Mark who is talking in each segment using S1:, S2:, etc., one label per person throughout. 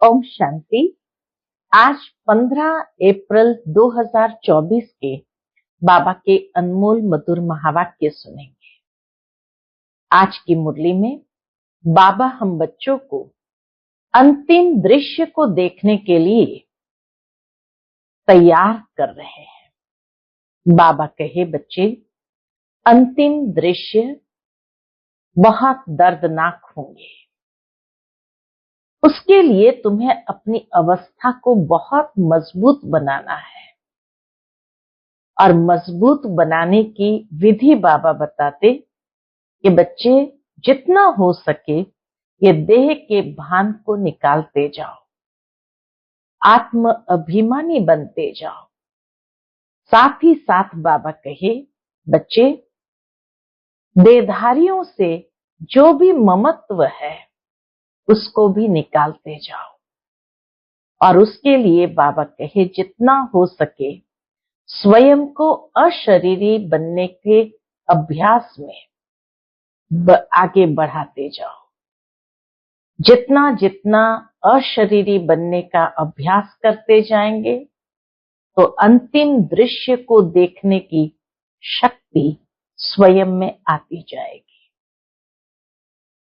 S1: ओम शांति। आज 15 अप्रैल 2024 के बाबा के अनमोल मधुर महावाक्य सुनेंगे। आज की मुरली में बाबा हम बच्चों को अंतिम दृश्य को देखने के लिए तैयार कर रहे हैं। बाबा कहे, बच्चे, अंतिम दृश्य बहुत दर्दनाक होंगे। उसके लिए तुम्हें अपनी अवस्था को बहुत मजबूत बनाना है और मजबूत बनाने की विधि बाबा बताते कि बच्चे, जितना हो सके ये देह के भान को निकालते जाओ, आत्म अभिमानी बनते जाओ। साथ ही साथ बाबा कहे, बच्चे, देहधारियों से जो भी ममत्व है उसको भी निकालते जाओ। और उसके लिए बाबा कहे, जितना हो सके स्वयं को अशरीरी बनने के अभ्यास में आगे बढ़ाते जाओ। जितना जितना अशरीरी बनने का अभ्यास करते जाएंगे तो अंतिम दृश्य को देखने की शक्ति स्वयं में आती जाएगी।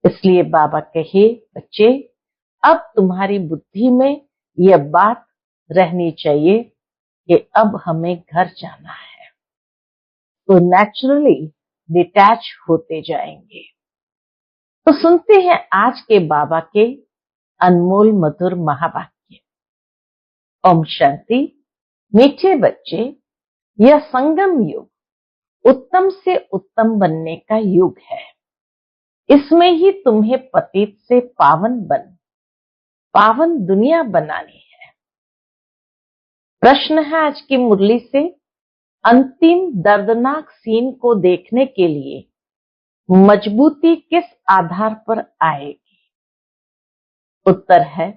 S1: इसलिए बाबा कहे, बच्चे, अब तुम्हारी बुद्धि में यह बात रहनी चाहिए कि अब हमें घर जाना है। तो नेचुरली डिटैच होते जाएंगे। तो सुनते हैं आज के बाबा के अनमोल मधुर महावाक्य। ओम शांति। मीठे बच्चे, यह संगम युग उत्तम से उत्तम बनने का युग है। इसमें ही तुम्हें पतित से पावन दुनिया बनानी है। प्रश्न है आज की मुरली से, अंतिम दर्दनाक सीन को देखने के लिए मजबूती किस आधार पर आएगी? उत्तर है,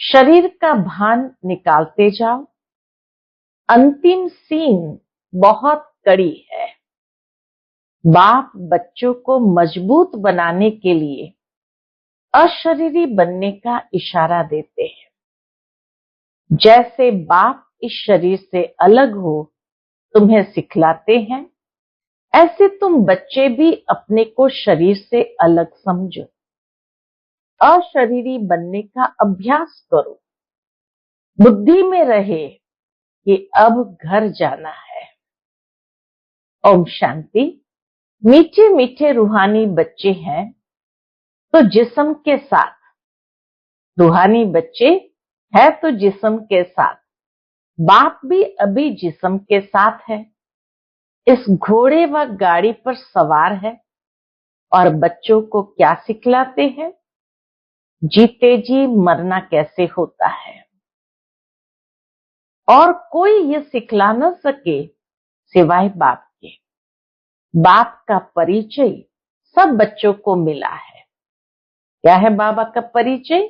S1: शरीर का भान निकालते जाओ। अंतिम सीन बहुत कड़ी है। बाप बच्चों को मजबूत बनाने के लिए अशरीरी बनने का इशारा देते हैं। जैसे बाप इस शरीर से अलग हो तुम्हें सिखलाते हैं, ऐसे तुम बच्चे भी अपने को शरीर से अलग समझो। अशरीरी बनने का अभ्यास करो। बुद्धि में रहे कि अब घर जाना है। ओम शांति। मीठे मीठे रूहानी बच्चे हैं तो जिस्म के साथ, रूहानी बच्चे है तो जिस्म के साथ, बाप भी अभी जिस्म के साथ है। इस घोड़े व गाड़ी पर सवार है और बच्चों को क्या सिखलाते हैं? जीते जी मरना कैसे होता है। और कोई ये सिखला न सके सिवाय बाप के। बाप का परिचय सब बच्चों को मिला है। क्या है बाबा का परिचय?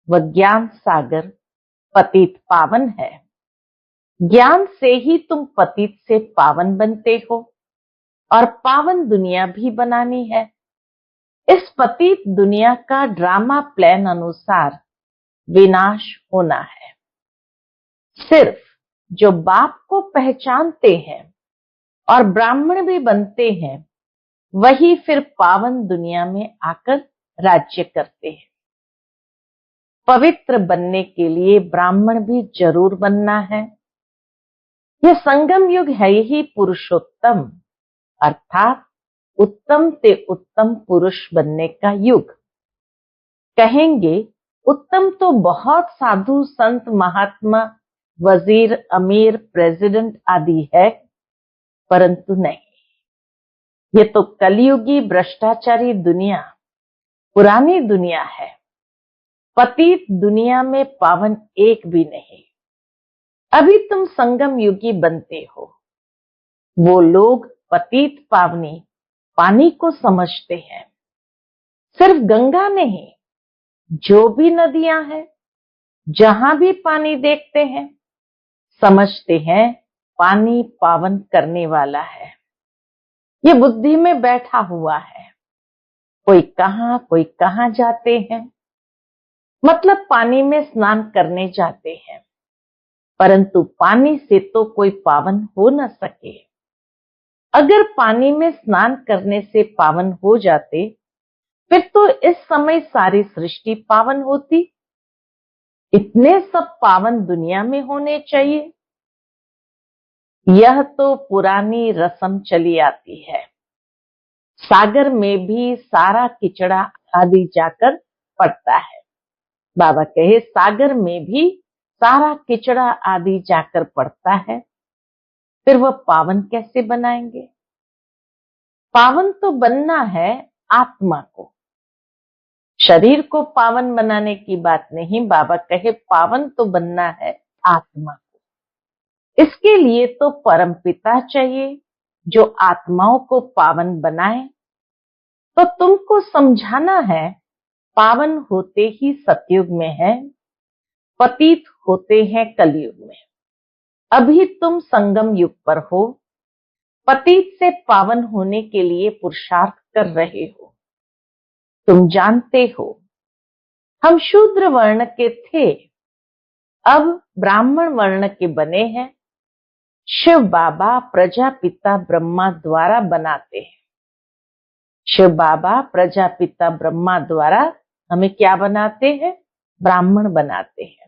S1: वह ज्ञान सागर पतित पावन है। ज्ञान से ही तुम पतित से पावन बनते हो और पावन दुनिया भी बनानी है। इस पतित दुनिया का ड्रामा प्लान अनुसार विनाश होना है। सिर्फ जो बाप को पहचानते हैं और ब्राह्मण भी बनते हैं, वही फिर पावन दुनिया में आकर राज्य करते हैं। पवित्र बनने के लिए ब्राह्मण भी जरूर बनना है। यह संगम युग है, यही पुरुषोत्तम अर्थात उत्तम से उत्तम पुरुष बनने का युग। कहेंगे उत्तम तो बहुत साधु संत महात्मा वजीर अमीर प्रेसिडेंट आदि है, परंतु नहीं, ये तो कलयुगी भ्रष्टाचारी दुनिया, पुरानी दुनिया है। पतित दुनिया में पावन एक भी नहीं। अभी तुम संगम युगी बनते हो। वो लोग पतित पावनी पानी को समझते हैं। सिर्फ गंगा नहीं, जो भी नदियां हैं, जहां भी पानी देखते हैं, समझते हैं पानी पावन करने वाला है। ये बुद्धि में बैठा हुआ है। कोई कहां जाते हैं। मतलब पानी में स्नान करने जाते हैं, परंतु पानी से तो कोई पावन हो न सके। अगर पानी में स्नान करने से पावन हो जाते, फिर तो इस समय सारी सृष्टि पावन होती। इतने सब पावन दुनिया में होने चाहिए। यह तो पुरानी रस्म चली आती है। सागर में भी सारा किचड़ा आदि जाकर पड़ता है। बाबा कहे सागर में भी सारा किचड़ा आदि जाकर पड़ता है, फिर वह पावन कैसे बनाएंगे? पावन तो बनना है आत्मा को, शरीर को पावन बनाने की बात नहीं। बाबा कहे पावन तो बनना है आत्मा को। इसके लिए तो परमपिता चाहिए जो आत्माओं को पावन बनाए। तो तुमको समझाना है, पावन होते ही सतयुग में है, पतित होते हैं कलयुग में। अभी तुम संगम युग पर हो, पतित से पावन होने के लिए पुरुषार्थ कर रहे हो। तुम जानते हो हम शूद्र वर्ण के थे, अब ब्राह्मण वर्ण के बने हैं। शिव बाबा प्रजापिता ब्रह्मा द्वारा बनाते हैं। शिव बाबा प्रजापिता ब्रह्मा द्वारा हमें क्या बनाते हैं? ब्राह्मण बनाते हैं।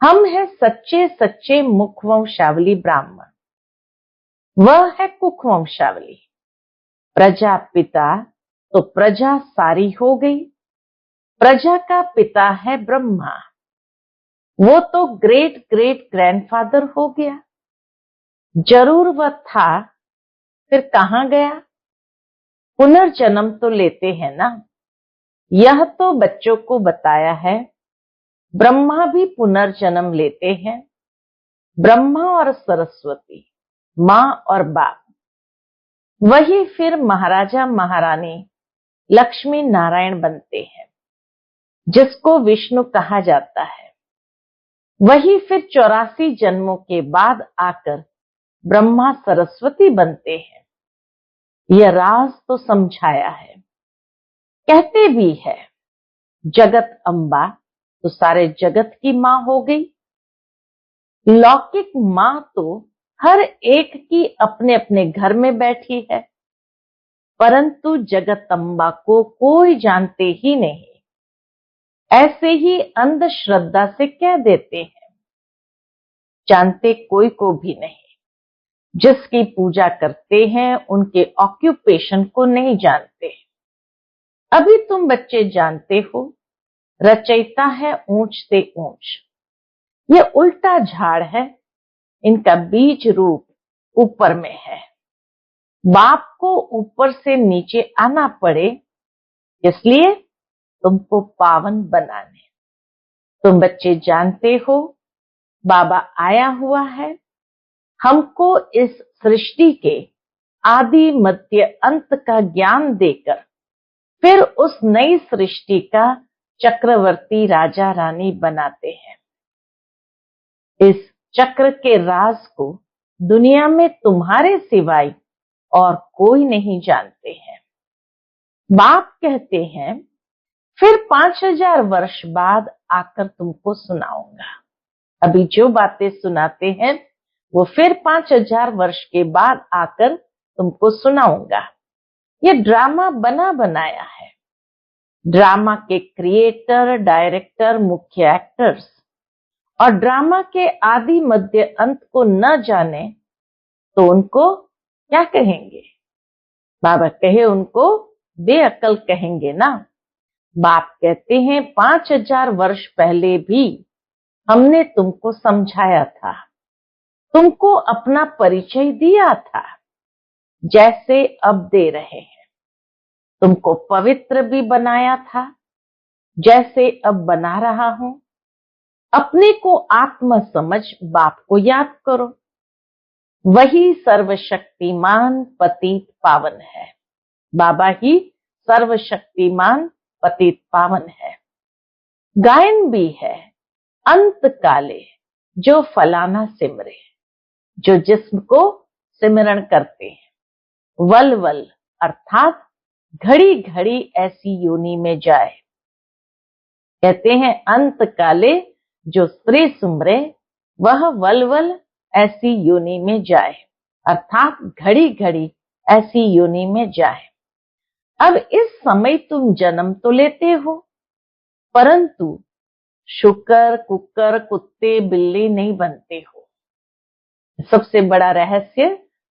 S1: हम हैं सच्चे सच्चे मुखवंशावली ब्राह्मण, वह है कुखवंशावली। प्रजापिता तो प्रजा सारी हो गई। प्रजा का पिता है ब्रह्मा, वो तो ग्रेट ग्रेट ग्रैंडफादर हो गया। जरूर वह था, फिर कहां गया? पुनर्जन्म तो लेते हैं ना। यह तो बच्चों को बताया है। ब्रह्मा भी पुनर्जन्म लेते हैं। ब्रह्मा और सरस्वती, माँ और बाप, वही फिर महाराजा महारानी लक्ष्मी नारायण बनते हैं, जिसको विष्णु कहा जाता है। वही फिर 84 जन्मों के बाद आकर ब्रह्मा सरस्वती बनते हैं। यह राज तो समझाया है। कहते भी है जगत अम्बा, तो सारे जगत की माँ हो गई। लौकिक माँ तो हर एक की अपने अपने घर में बैठी है, परंतु जगत अम्बा को कोई जानते ही नहीं। ऐसे ही अंधश्रद्धा से कह देते हैं, जानते कोई को भी नहीं। जिसकी पूजा करते हैं उनके ऑक्यूपेशन को नहीं जानते। अभी तुम बच्चे जानते हो, रचयिता है ऊंच से ऊंच। ये उल्टा झाड़ है, इनका बीज रूप ऊपर में है। बाप को ऊपर से नीचे आना पड़े, इसलिए तुमको पावन बनाने। तुम बच्चे जानते हो बाबा आया हुआ है हमको इस सृष्टि के आदि मध्य अंत का ज्ञान देकर फिर उस नई सृष्टि का चक्रवर्ती राजा रानी बनाते हैं। इस चक्र के राज को दुनिया में तुम्हारे सिवाय और कोई नहीं जानते हैं। बाप कहते हैं फिर 5000 वर्ष बाद आकर तुमको सुनाऊंगा। अभी जो बातें सुनाते हैं वो फिर 5000 वर्ष के बाद आकर तुमको सुनाऊंगा। ये ड्रामा बना बनाया है। ड्रामा के क्रिएटर, डायरेक्टर, मुख्य एक्टर्स और ड्रामा के आदि मध्य अंत को न जाने तो उनको क्या कहेंगे? बाबा कहे उनको बेअक्ल कहेंगे ना। बाप कहते हैं 5000 वर्ष पहले भी हमने तुमको समझाया था, तुमको अपना परिचय दिया था, जैसे अब दे रहे हैं। तुमको पवित्र भी बनाया था, जैसे अब बना रहा हूं। अपने को आत्मा समझ बाप को याद करो। वही सर्वशक्तिमान पतित पावन है। बाबा ही सर्वशक्तिमान पतित पावन है। गायन भी है, अंत काले जो फलाना सिमरे, जो जिस्म को सिमरण करते हैं। वल वल अर्थात घड़ी घड़ी ऐसी योनि में जाए। कहते हैं अंत काले जो स्त्री सुमरे वह वल ऐसी योनि में जाए, अर्थात घड़ी घड़ी ऐसी योनि में जाए। अब इस समय तुम जन्म तो लेते हो, परंतु शुकर कुकर कुत्ते बिल्ली नहीं बनते हो। सबसे बड़ा रहस्य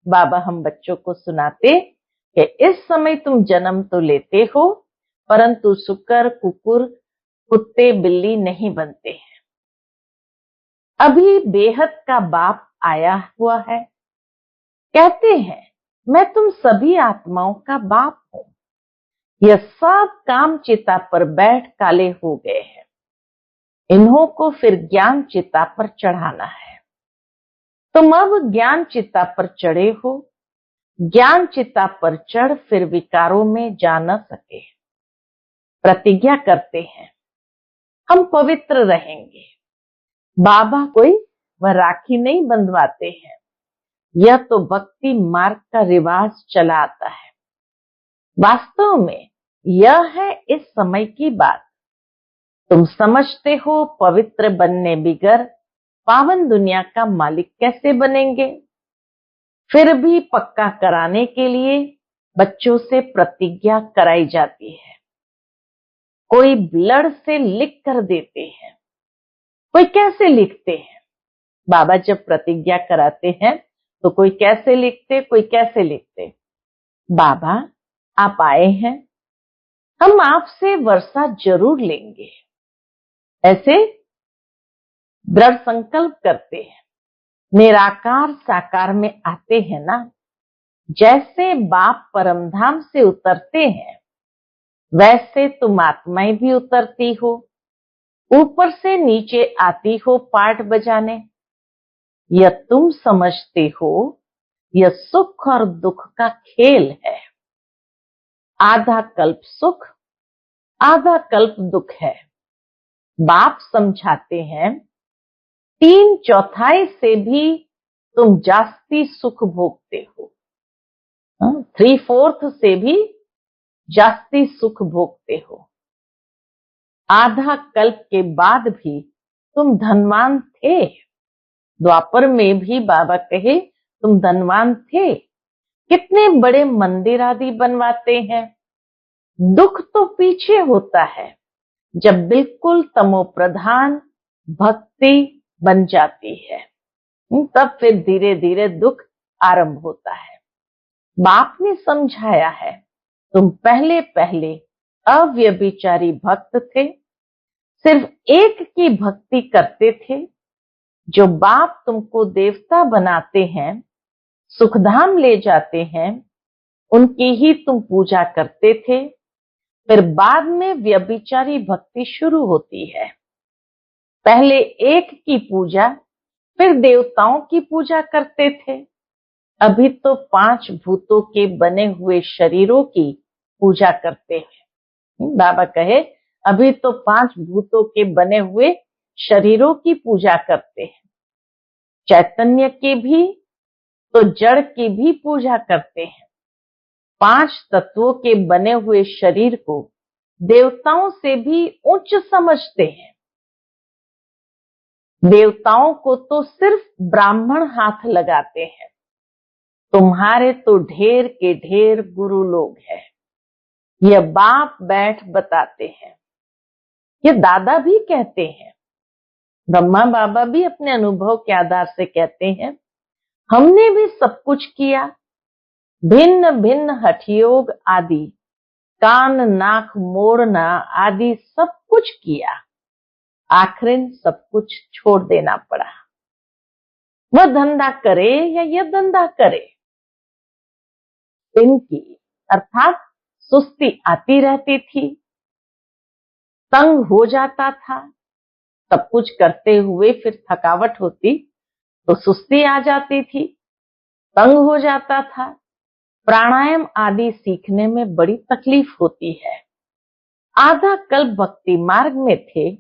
S1: बाबा हम बच्चों को सुनाते कि इस समय तुम जन्म तो लेते हो, परंतु शुकर कुकुर कुत्ते बिल्ली नहीं बनते हैं। अभी बेहद का बाप आया हुआ है, कहते हैं मैं तुम सभी आत्माओं का बाप हूं। यह सब काम चिता पर बैठ काले हो गए हैं, इन्हों को फिर ज्ञान चिता पर चढ़ाना है। तुम अब ज्ञान चिता पर चढ़े हो, ज्ञान चिता पर चढ़ फिर विकारों में जा न सके। प्रतिज्ञा करते हैं हम पवित्र रहेंगे। बाबा कोई वह राखी नहीं बंधवाते हैं, यह तो भक्ति मार्ग का रिवाज चला आता है। वास्तव में यह है इस समय की बात। तुम समझते हो पवित्र बनने बिगर पावन दुनिया का मालिक कैसे बनेंगे। फिर भी पक्का कराने के लिए बच्चों से प्रतिज्ञा कराई जाती है। कोई ब्लड से लिख कर देते हैं, कोई कैसे लिखते हैं। बाबा जब प्रतिज्ञा कराते हैं तो कोई कैसे लिखते, कोई कैसे लिखते। बाबा आप आए हैं, हम आपसे वर्षा जरूर लेंगे, ऐसे दृढ़ संकल्प करते हैं। निराकार साकार में आते हैं ना, जैसे बाप परमधाम से उतरते हैं वैसे तुम आत्माएं भी उतरती हो, ऊपर से नीचे आती हो पाठ बजाने। यह तुम समझते हो यह सुख और दुख का खेल है। आधा कल्प सुख आधा कल्प दुख है। बाप समझाते हैं 3/4 से भी तुम जास्ती सुख भोगते हो, 3/4 से भी जास्ती सुख भोगते हो। आधा कल्प के बाद भी तुम धनवान थे। द्वापर में भी बाबा कहे तुम धनवान थे, कितने बड़े मंदिर आदि बनवाते हैं। दुख तो पीछे होता है जब बिल्कुल तमो प्रधान भक्ति बन जाती है, तब फिर धीरे धीरे दुख आरंभ होता है। बाप ने समझाया है तुम पहले पहले अव्यभिचारी भक्त थे, सिर्फ एक की भक्ति करते थे। जो बाप तुमको देवता बनाते हैं, सुखधाम ले जाते हैं, उनकी ही तुम पूजा करते थे। फिर बाद में व्यभिचारी भक्ति शुरू होती है। पहले एक की पूजा, फिर देवताओं की पूजा करते थे। अभी तो 5 भूतों के बने हुए शरीरों की पूजा करते हैं। बाबा कहे अभी तो 5 भूतों के बने हुए शरीरों की पूजा करते हैं। चैतन्य की भी तो जड़ की भी पूजा करते हैं। 5 तत्वों के बने हुए शरीर को देवताओं से भी उच्च समझते हैं। देवताओं को तो सिर्फ ब्राह्मण हाथ लगाते हैं। तुम्हारे तो ढेर के ढेर गुरु लोग हैं। यह बाप बैठ बताते हैं, ये दादा भी कहते हैं। ब्रह्मा बाबा भी अपने अनुभव के आधार से कहते हैं हमने भी सब कुछ किया, भिन्न भिन्न हठयोग आदि, कान नाक मोड़ना आदि सब कुछ किया। आखिर सब कुछ छोड़ देना पड़ा। वह धंधा करे या यह धंधा करे, इनकी अर्थात सुस्ती आती रहती थी, तंग हो जाता था। सब कुछ करते हुए फिर थकावट होती तो सुस्ती आ जाती थी, तंग हो जाता था। प्राणायाम आदि सीखने में बड़ी तकलीफ होती है। आधा कल्प भक्ति मार्ग में थे,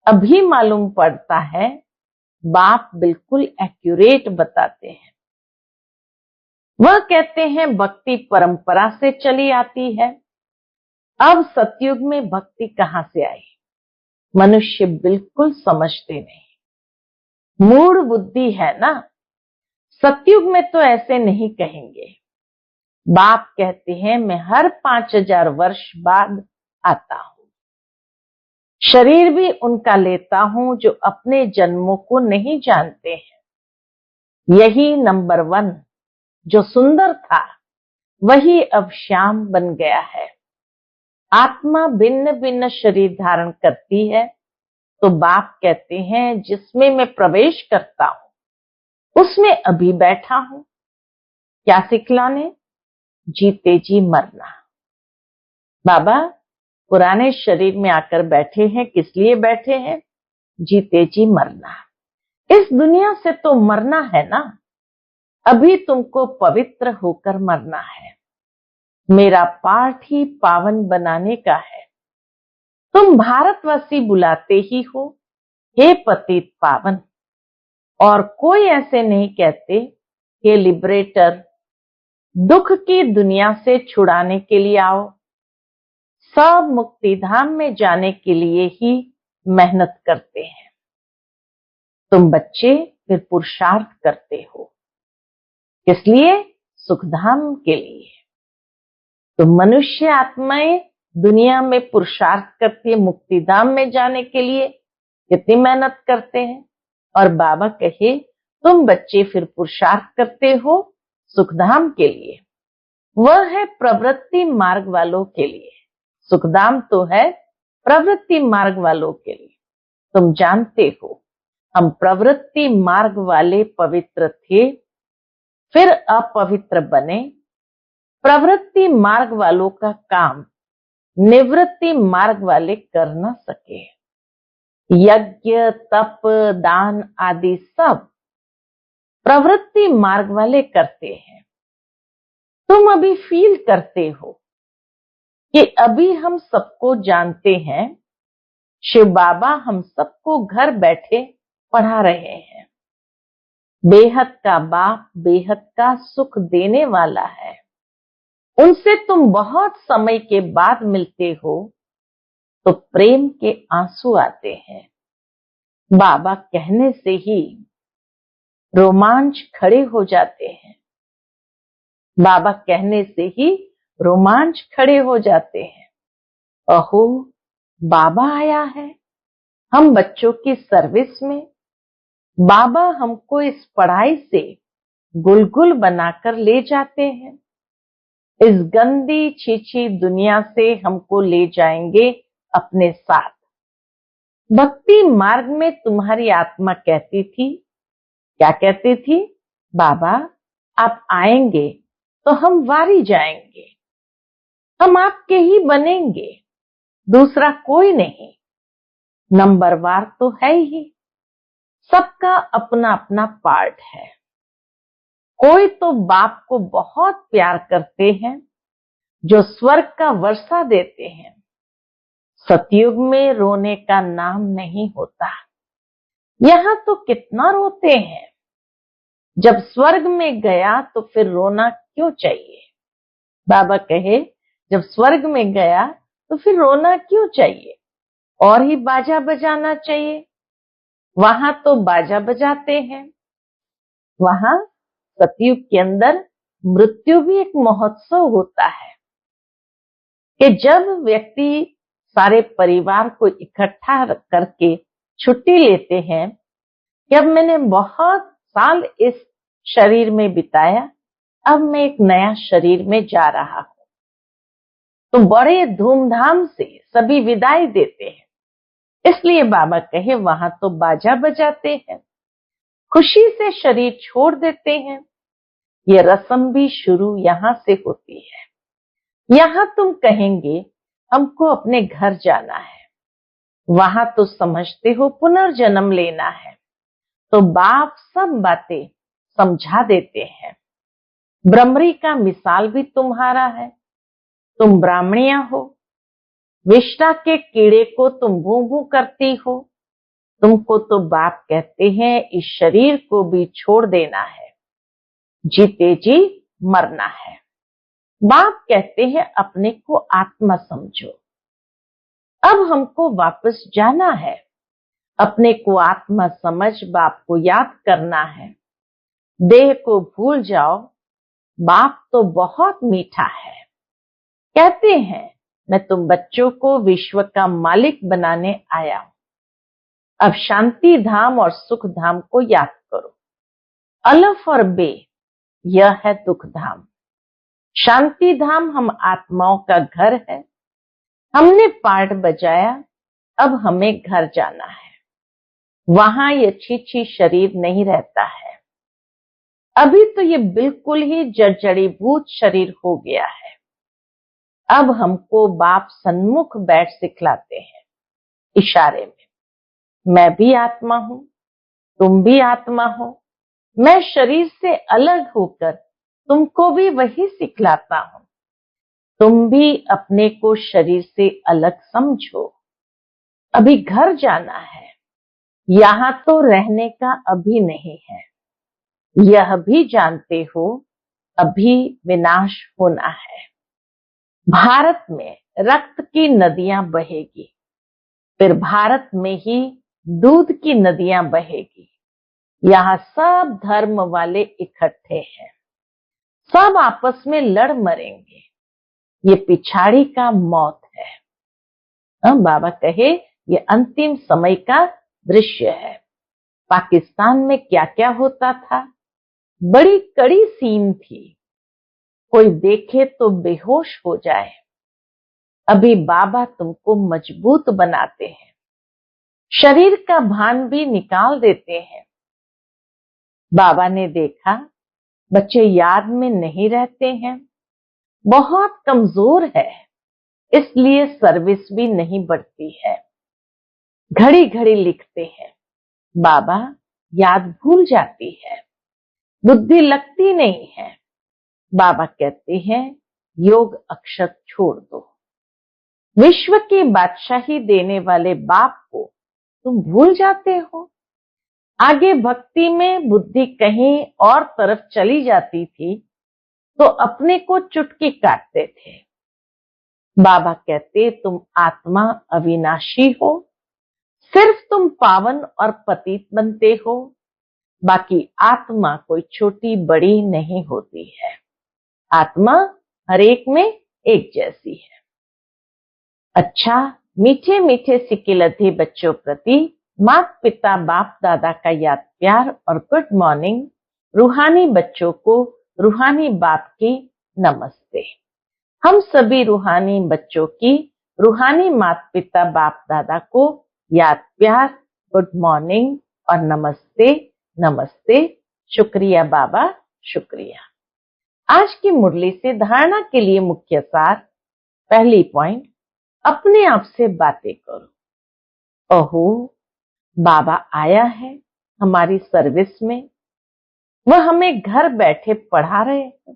S1: अभी मालूम पड़ता है बाप बिल्कुल एक्यूरेट बताते हैं। वह कहते हैं भक्ति परंपरा से चली आती है। अब सतयुग में भक्ति कहां से आई। मनुष्य बिल्कुल समझते नहीं, मूढ़ बुद्धि है ना। सतयुग में तो ऐसे नहीं कहेंगे। बाप कहते हैं मैं हर 5000 वर्ष बाद आता हूं, शरीर भी उनका लेता हूं जो अपने जन्मों को नहीं जानते हैं। यही नंबर 1 जो सुंदर था वही अब श्याम बन गया है। आत्मा भिन्न भिन्न शरीर धारण करती है, तो बाप कहते हैं जिसमें मैं प्रवेश करता हूं उसमें अभी बैठा हूं। क्या सिखलाने? जीते जी मरना। बाबा पुराने शरीर में आकर बैठे हैं, किस लिए बैठे हैं? जीते जी मरना। इस दुनिया से तो मरना है ना, अभी तुमको पवित्र होकर मरना है। मेरा पाठ ही पावन बनाने का है। तुम भारतवासी बुलाते ही हो, हे पतित पावन, और कोई ऐसे नहीं कहते हे लिबरेटर, दुख की दुनिया से छुड़ाने के लिए आओ। सब मुक्ति धाम में जाने के लिए ही मेहनत करते हैं। तुम बच्चे फिर पुरुषार्थ करते हो, किस लिए? सुखधाम के लिए। तो मनुष्य आत्माएं दुनिया में पुरुषार्थ करती है, मुक्ति धाम में जाने के लिए कितनी मेहनत करते हैं। और बाबा कहे तुम बच्चे फिर पुरुषार्थ करते हो सुखधाम के लिए। वह है प्रवृत्ति मार्ग वालों के लिए, सुखधाम तो है प्रवृत्ति मार्ग वालों के लिए। तुम जानते हो हम प्रवृत्ति मार्ग वाले पवित्र थे, फिर अपवित्र बने। प्रवृत्ति मार्ग वालों का काम निवृत्ति मार्ग वाले कर न सके। यज्ञ तप दान आदि सब प्रवृत्ति मार्ग वाले करते हैं। तुम अभी फील करते हो कि अभी हम सबको जानते हैं। शिव बाबा हम सबको घर बैठे पढ़ा रहे हैं। बेहद का बाप बेहद का सुख देने वाला है। उनसे तुम बहुत समय के बाद मिलते हो तो प्रेम के आंसू आते हैं। बाबा कहने से ही रोमांच खड़े हो जाते हैं। बाबा कहने से ही रोमांच खड़े हो जाते हैं। अहो बाबा आया है, हम बच्चों की सर्विस में। बाबा हमको इस पढ़ाई से गुलगुल बनाकर ले जाते हैं। इस गंदी छीछी दुनिया से हमको ले जाएंगे अपने साथ। भक्ति मार्ग में तुम्हारी आत्मा कहती थी, क्या कहती थी? बाबा आप आएंगे तो हम वारी जाएंगे, हम आपके ही बनेंगे, दूसरा कोई नहीं। नंबरवार तो है ही, सबका अपना अपना पार्ट है। कोई तो बाप को बहुत प्यार करते हैं जो स्वर्ग का वर्षा देते हैं। सतयुग में रोने का नाम नहीं होता। यहाँ तो कितना रोते हैं। जब स्वर्ग में गया तो फिर रोना क्यों चाहिए? बाबा कहे जब स्वर्ग में गया तो फिर रोना क्यों चाहिए? और ही बाजा बजाना चाहिए। वहां तो बाजा बजाते हैं। वहां सतयुग के अंदर मृत्यु भी एक महोत्सव होता है कि जब व्यक्ति सारे परिवार को इकट्ठा करके छुट्टी लेते हैं कि अब मैंने बहुत साल इस शरीर में बिताया, अब मैं एक नया शरीर में जा रहा हूं, तो बड़े धूमधाम से सभी विदाई देते हैं। इसलिए बाबा कहे वहां तो बाजा बजाते हैं, खुशी से शरीर छोड़ देते हैं। ये रस्म भी शुरू यहां से होती है। यहां तुम कहेंगे हमको अपने घर जाना है, वहां तो समझते हो पुनर्जन्म लेना है, तो बाप सब बातें समझा देते हैं। ब्रह्मरी का मिसाल भी तुम्हारा है। तुम ब्राह्मणिया हो, विष्टा के कीड़े को तुम भू भू करती हो। तुमको तो बाप कहते हैं इस शरीर को भी छोड़ देना है, जीते जी मरना है। बाप कहते हैं अपने को आत्मा समझो। अब हमको वापस जाना है, अपने को आत्मा समझ बाप को याद करना है। देह को भूल जाओ, बाप तो बहुत मीठा है। कहते हैं मैं तुम बच्चों को विश्व का मालिक बनाने आया हूं। अब शांति धाम और सुख धाम को याद करो। अलफ और बे, यह है दुख धाम। शांति धाम हम आत्माओं का घर है। हमने पाठ बजाया, अब हमें घर जाना है। वहां ये छी शरीर नहीं रहता है। अभी तो ये बिल्कुल ही जड़जड़ीभूत शरीर हो गया है। अब हमको बाप सन्मुख बैठ सिखलाते हैं इशारे में। मैं भी आत्मा हूं, तुम भी आत्मा हो। मैं शरीर से अलग होकर तुमको भी वही सिखलाता हूं। तुम भी अपने को शरीर से अलग समझो। अभी घर जाना है, यहां तो रहने का अभी नहीं है। यह भी जानते हो अभी विनाश होना है। भारत में रक्त की नदियां बहेगी, फिर भारत में ही दूध की नदियां बहेगी। यहाँ सब धर्म वाले इकट्ठे हैं, सब आपस में लड़ मरेंगे। ये पिछाड़ी का मौत है। बाबा कहे ये अंतिम समय का दृश्य है। पाकिस्तान में क्या क्या होता था, बड़ी कड़ी सीन थी, कोई देखे तो बेहोश हो जाए। अभी बाबा तुमको मजबूत बनाते हैं, शरीर का भान भी निकाल देते हैं। बाबा ने देखा बच्चे याद में नहीं रहते हैं, बहुत कमजोर है, इसलिए सर्विस भी नहीं बढ़ती है। घड़ी घड़ी लिखते हैं, बाबा याद भूल जाती है, बुद्धि लगती नहीं है। बाबा कहते हैं योग अक्षत छोड़ दो। विश्व की बादशाही देने वाले बाप को तुम भूल जाते हो। आगे भक्ति में बुद्धि कहीं और तरफ चली जाती थी तो अपने को चुटकी काटते थे। बाबा कहते तुम आत्मा अविनाशी हो, सिर्फ तुम पावन और पतित बनते हो, बाकी आत्मा कोई छोटी बड़ी नहीं होती है। आत्मा हर एक में एक जैसी है। अच्छा, मीठे मीठे सिकिलधे बच्चों प्रति माता पिता बाप दादा का याद प्यार और गुड मॉर्निंग। रूहानी बच्चों को रूहानी बाप की नमस्ते। हम सभी रूहानी बच्चों की रूहानी माता पिता बाप दादा को याद प्यार, गुड मॉर्निंग और नमस्ते नमस्ते। शुक्रिया बाबा, शुक्रिया। आज की मुरली से धारणा के लिए मुख्य सार। पहली पॉइंट, अपने आप से बातें करो। ओहो, बाबा आया है हमारी सर्विस में, वह हमें घर बैठे पढ़ा रहे हैं।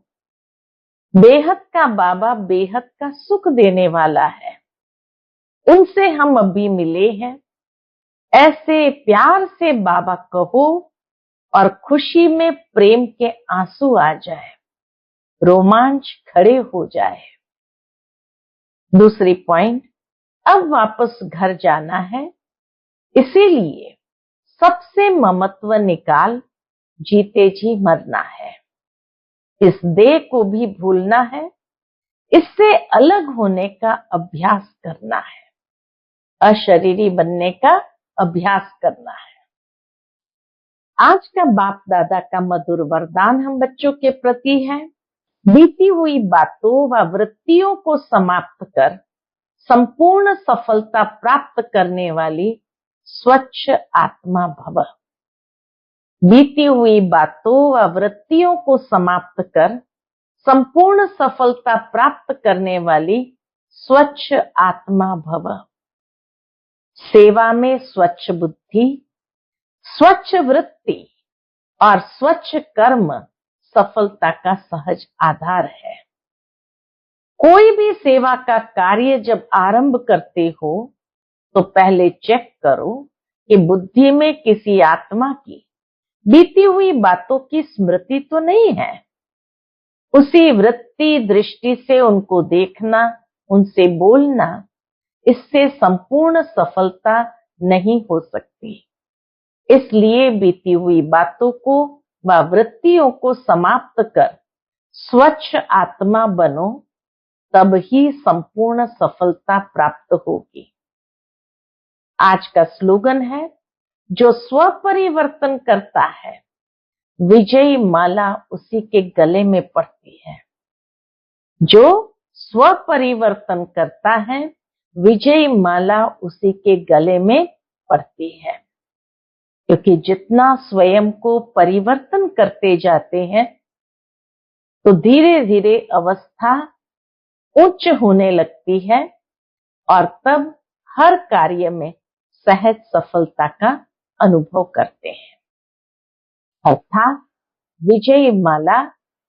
S1: बेहद का बाबा बेहद का सुख देने वाला है, उनसे हम अभी मिले हैं। ऐसे प्यार से बाबा कहो और खुशी में प्रेम के आंसू आ जाए, रोमांच खड़े हो जाए। दूसरी पॉइंट, अब वापस घर जाना है, इसीलिए सबसे ममत्व निकाल जीते जी मरना है। इस देह को भी भूलना है, इससे अलग होने का अभ्यास करना है, अशरीरी बनने का अभ्यास करना है। आज का बाप दादा का मधुर वरदान हम बच्चों के प्रति है। बीती हुई बातों व वृत्तियों को समाप्त कर संपूर्ण सफलता प्राप्त करने वाली स्वच्छ आत्मा भव। बीती हुई बातों व वृत्तियों को समाप्त कर संपूर्ण सफलता प्राप्त करने वाली स्वच्छ आत्मा भव। सेवा में स्वच्छ बुद्धि, स्वच्छ वृत्ति और स्वच्छ कर्म सफलता का सहज आधार है। कोई भी सेवा का कार्य जब आरंभ करते हो तो पहले चेक करो कि बुद्धि में किसी आत्मा की बीती हुई बातों की स्मृति तो नहीं है। उसी वृत्ति दृष्टि से उनको देखना, उनसे बोलना, इससे संपूर्ण सफलता नहीं हो सकती। इसलिए बीती हुई बातों को व वृत्तियों को समाप्त कर स्वच्छ आत्मा बनो, तब ही संपूर्ण सफलता प्राप्त होगी। आज का स्लोगन है, जो स्व परिवर्तन करता है विजयी माला उसी के गले में पड़ती है। जो स्व परिवर्तन करता है विजयी माला उसी के गले में पड़ती है। क्योंकि जितना स्वयं को परिवर्तन करते जाते हैं तो धीरे धीरे अवस्था उच्च होने लगती है और तब हर कार्य में सहज सफलता का अनुभव करते हैं, अर्थात विजयी माला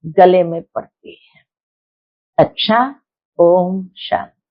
S1: गले में पड़ती है। अच्छा, ओम शांति।